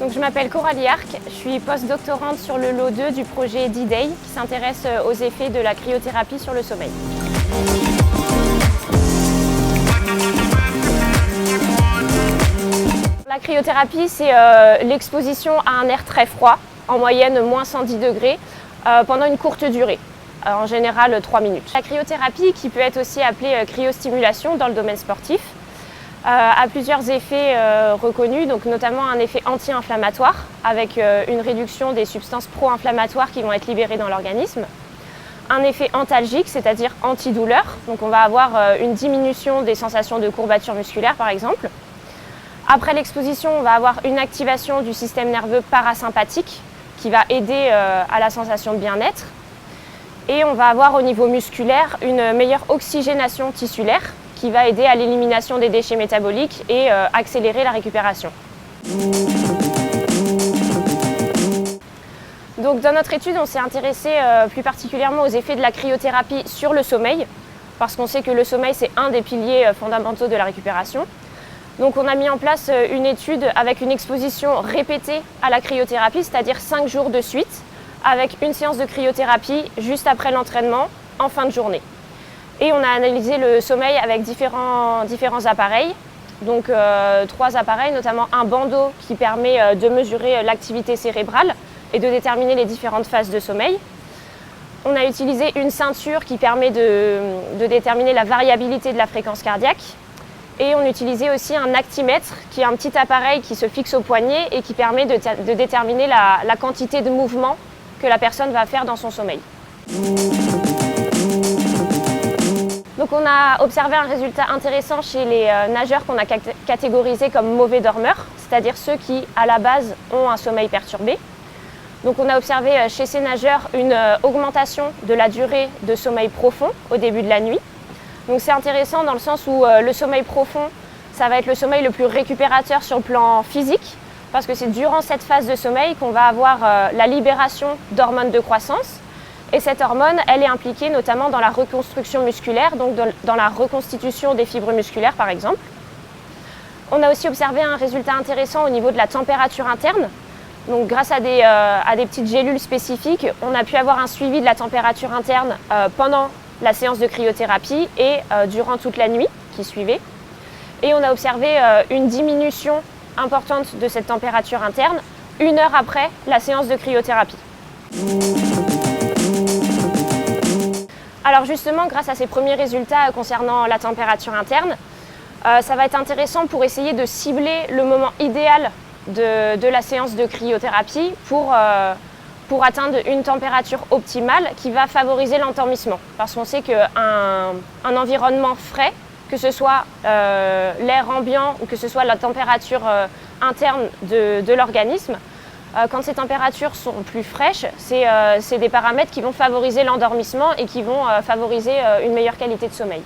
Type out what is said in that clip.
Donc, je m'appelle Coralie Arc, je suis post-doctorante sur le lot 2 du projet D-Day qui s'intéresse aux effets de la cryothérapie sur le sommeil. La cryothérapie, c'est l'exposition à un air très froid, en moyenne moins 110 degrés, pendant une courte durée, en général 3 minutes. La cryothérapie, qui peut être aussi appelée cryostimulation dans le domaine sportif, a plusieurs effets reconnus, donc notamment un effet anti-inflammatoire avec une réduction des substances pro-inflammatoires qui vont être libérées dans l'organisme. Un effet antalgique, c'est-à-dire antidouleur, donc on va avoir une diminution des sensations de courbature musculaire par exemple. Après l'exposition, on va avoir une activation du système nerveux parasympathique qui va aider à la sensation de bien-être. Et on va avoir au niveau musculaire une meilleure oxygénation tissulaire qui va aider à l'élimination des déchets métaboliques et accélérer la récupération. Donc, dans notre étude, on s'est intéressé plus particulièrement aux effets de la cryothérapie sur le sommeil, parce qu'on sait que le sommeil, c'est un des piliers fondamentaux de la récupération. Donc, on a mis en place une étude avec une exposition répétée à la cryothérapie, c'est-à-dire 5 jours de suite, avec une séance de cryothérapie juste après l'entraînement, en fin de journée. Et on a analysé le sommeil avec différents appareils, donc 3 appareils, notamment un bandeau qui permet de mesurer l'activité cérébrale et de déterminer les différentes phases de sommeil. On a utilisé une ceinture qui permet de déterminer la variabilité de la fréquence cardiaque. Et on utilisait aussi un actimètre, qui est un petit appareil qui se fixe au poignet et qui permet de déterminer la quantité de mouvement que la personne va faire dans son sommeil. Donc on a observé un résultat intéressant chez les nageurs qu'on a catégorisés comme mauvais dormeurs, c'est-à-dire ceux qui, à la base, ont un sommeil perturbé. Donc on a observé chez ces nageurs une augmentation de la durée de sommeil profond au début de la nuit. Donc c'est intéressant dans le sens où le sommeil profond, ça va être le sommeil le plus récupérateur sur le plan physique, parce que c'est durant cette phase de sommeil qu'on va avoir la libération d'hormones de croissance. Et cette hormone, elle est impliquée notamment dans la reconstruction musculaire, donc dans la reconstitution des fibres musculaires par exemple. On a aussi observé un résultat intéressant au niveau de la température interne. Donc grâce à des petites gélules spécifiques, on a pu avoir un suivi de la température interne pendant la séance de cryothérapie et durant toute la nuit qui suivait. Et on a observé une diminution importante de cette température interne 1 heure après la séance de cryothérapie. Alors justement, grâce à ces premiers résultats concernant la température interne, ça va être intéressant pour essayer de cibler le moment idéal de la séance de cryothérapie pour atteindre une température optimale qui va favoriser l'endormissement. Parce qu'on sait qu'un environnement frais, que ce soit l'air ambiant ou que ce soit la température interne de l'organisme, quand ces températures sont plus fraîches, c'est des paramètres qui vont favoriser l'endormissement et qui vont favoriser une meilleure qualité de sommeil.